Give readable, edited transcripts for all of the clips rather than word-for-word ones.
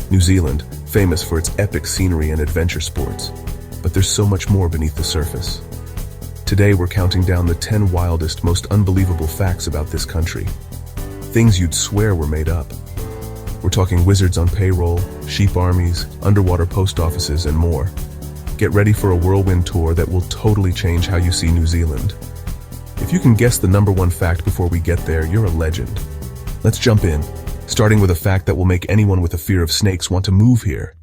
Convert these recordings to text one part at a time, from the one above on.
New Zealand, famous for its epic scenery and adventure sports. But there's so much more beneath the surface. Today we're counting down the 10 wildest, most unbelievable facts about this country. Things you'd swear were made up. We're talking wizards on payroll, sheep armies, underwater post offices, and more. Get ready for a whirlwind tour that will totally change how you see New Zealand. If you can guess the number one fact before we get there, you're a legend. Let's jump in, starting with a fact that will make anyone with a fear of snakes want to move here.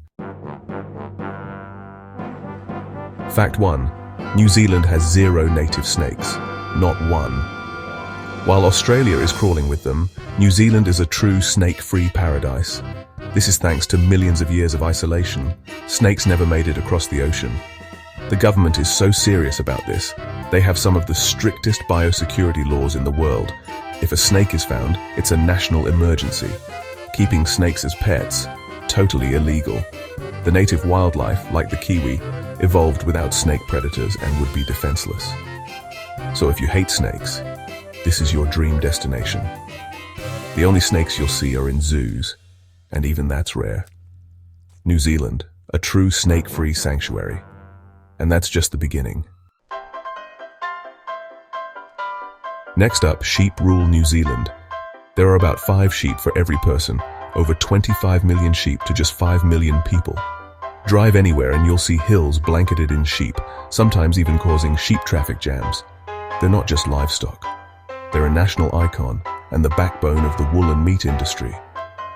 Fact 1. New Zealand has 0 native snakes. Not one. While Australia is crawling with them, New Zealand is a true snake-free paradise. This is thanks to millions of years of isolation. Snakes never made it across the ocean. The government is so serious about this, they have some of the strictest biosecurity laws in the world. If a snake is found, it's a national emergency. Keeping snakes as pets, totally illegal. The native wildlife, like the Kiwi, evolved without snake predators and would be defenseless. So if you hate snakes, this is your dream destination. The only snakes you'll see are in zoos, and even that's rare. New Zealand, a true snake-free sanctuary. And that's just the beginning. Next up, sheep rule New Zealand. There are about 5 sheep for every person, over 25 million sheep to just 5 million people. Drive anywhere and you'll see hills blanketed in sheep, sometimes even causing sheep traffic jams. They're not just livestock. They're a national icon and the backbone of the wool and meat industry.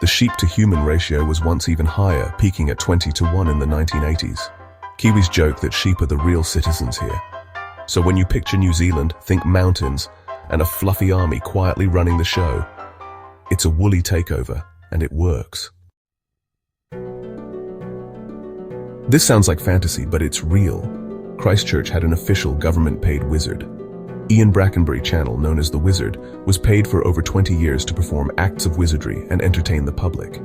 The sheep-to-human ratio was once even higher, peaking at 20:1 in the 1980s. Kiwis joke that sheep are the real citizens here. So when you picture New Zealand, think mountains and a fluffy army quietly running the show. It's a woolly takeover, and it works. This sounds like fantasy, but it's real. Christchurch had an official government-paid wizard. Ian Brackenbury Channel, known as the Wizard, was paid for over 20 years to perform acts of wizardry and entertain the public.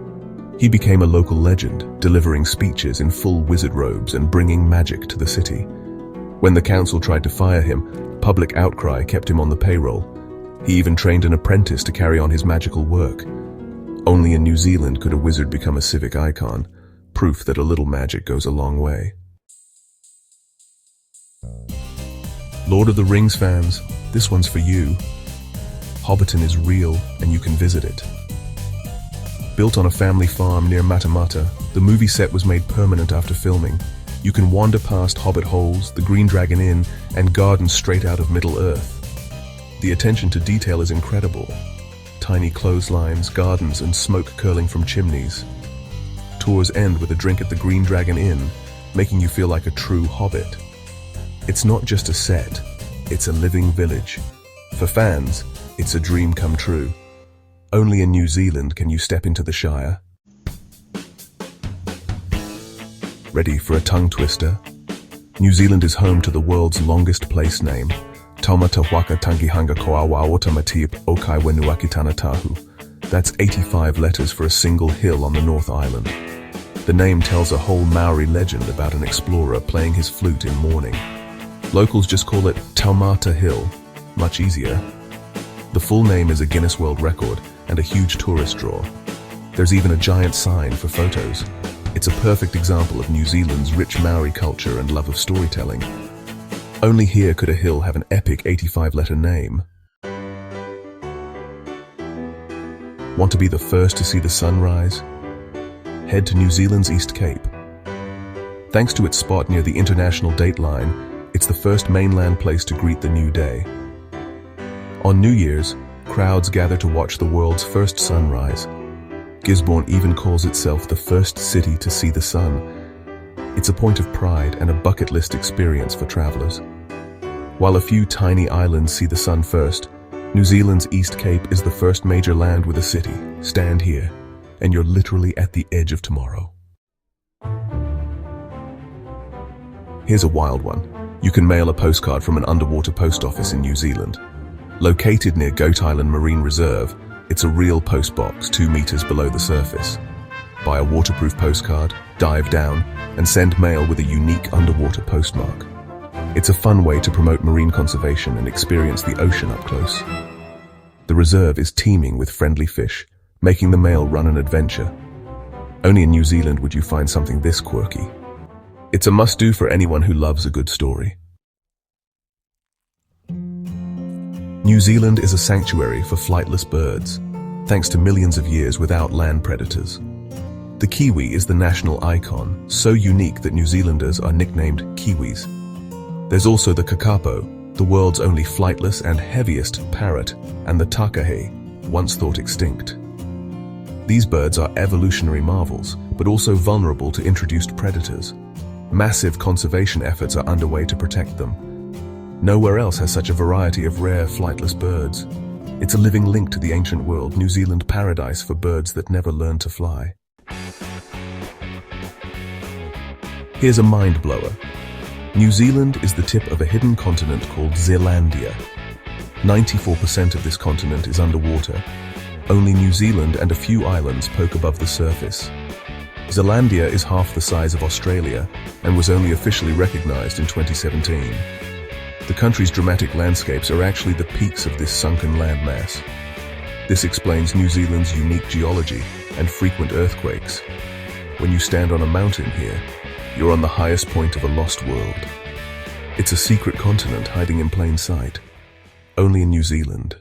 He became a local legend, delivering speeches in full wizard robes and bringing magic to the city. When the council tried to fire him, public outcry kept him on the payroll. He even trained an apprentice to carry on his magical work. Only in New Zealand could a wizard become a civic icon, proof that a little magic goes a long way. Lord of the Rings fans, this one's for you. Hobbiton is real and you can visit it. Built on a family farm near Matamata, the movie set was made permanent after filming. You can wander past hobbit holes, the Green Dragon Inn, and gardens straight out of Middle-earth. The attention to detail is incredible. Tiny clotheslines, gardens, and smoke curling from chimneys. Tours end with a drink at the Green Dragon Inn, making you feel like a true hobbit. It's not just a set, it's a living village. For fans, it's a dream come true. Only in New Zealand can you step into the Shire. Ready for a tongue twister? New Zealand is home to the world's longest place name, Taumata Waka Tangihanga Koawa Otamatip Okai Wenuakitana Tahu. That's 85 letters for a single hill on the North Island. The name tells a whole Maori legend about an explorer playing his flute in mourning. Locals just call it Taumata Hill, much easier. The full name is a Guinness World Record and a huge tourist draw. There's even a giant sign for photos. It's a perfect example of New Zealand's rich Maori culture and love of storytelling. Only here could a hill have an epic 85-letter name. Want to be the first to see the sunrise? Head to New Zealand's East Cape. Thanks to its spot near the international date line, it's the first mainland place to greet the new day. On New Year's, crowds gather to watch the world's first sunrise. Gisborne even calls itself the first city to see the sun. It's a point of pride and a bucket list experience for travelers. While a few tiny islands see the sun first, New Zealand's East Cape is the first major land with a city. Stand here, and you're literally at the edge of tomorrow. Here's a wild one. You can mail a postcard from an underwater post office in New Zealand. Located near Goat Island Marine Reserve, it's a real post box 2 meters below the surface. Buy a waterproof postcard, dive down, and send mail with a unique underwater postmark. It's a fun way to promote marine conservation and experience the ocean up close. The reserve is teeming with friendly fish, making the mail run an adventure. Only in New Zealand would you find something this quirky. It's a must-do for anyone who loves a good story. New Zealand is a sanctuary for flightless birds, thanks to millions of years without land predators. The Kiwi is the national icon, so unique that New Zealanders are nicknamed Kiwis. There's also the kakapo, the world's only flightless and heaviest parrot, and the takahe, once thought extinct. These birds are evolutionary marvels, but also vulnerable to introduced predators. Massive conservation efforts are underway to protect them. Nowhere else has such a variety of rare, flightless birds. It's a living link to the ancient world, New Zealand paradise for birds that never learn to fly. Here's a mind-blower. New Zealand is the tip of a hidden continent called Zealandia. 94% of this continent is underwater. Only New Zealand and a few islands poke above the surface. Zealandia is half the size of Australia and was only officially recognized in 2017. The country's dramatic landscapes are actually the peaks of this sunken landmass. This explains New Zealand's unique geology and frequent earthquakes. When you stand on a mountain here, you're on the highest point of a lost world. It's a secret continent hiding in plain sight, only in New Zealand.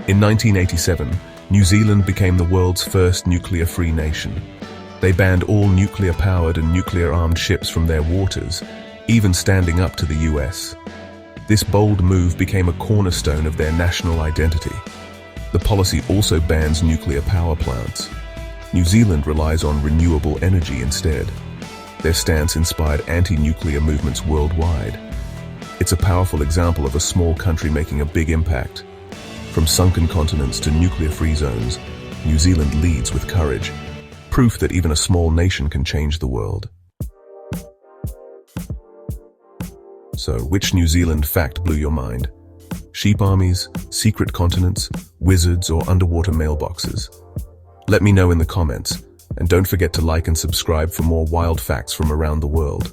In 1987, New Zealand became the world's first nuclear-free nation. They banned all nuclear-powered and nuclear-armed ships from their waters, even standing up to the US. This bold move became a cornerstone of their national identity. The policy also bans nuclear power plants. New Zealand relies on renewable energy instead. Their stance inspired anti-nuclear movements worldwide. It's a powerful example of a small country making a big impact. From sunken continents to nuclear-free zones, New Zealand leads with courage. Proof that even a small nation can change the world. So, which New Zealand fact blew your mind? Sheep armies, secret continents, wizards, or underwater mailboxes? Let me know in the comments, and don't forget to like and subscribe for more wild facts from around the world.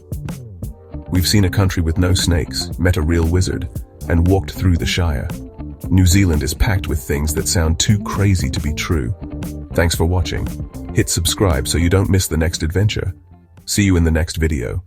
We've seen a country with no snakes, met a real wizard, and walked through the Shire. New Zealand is packed with things that sound too crazy to be true. Thanks for watching. Hit subscribe so you don't miss the next adventure. See you in the next video.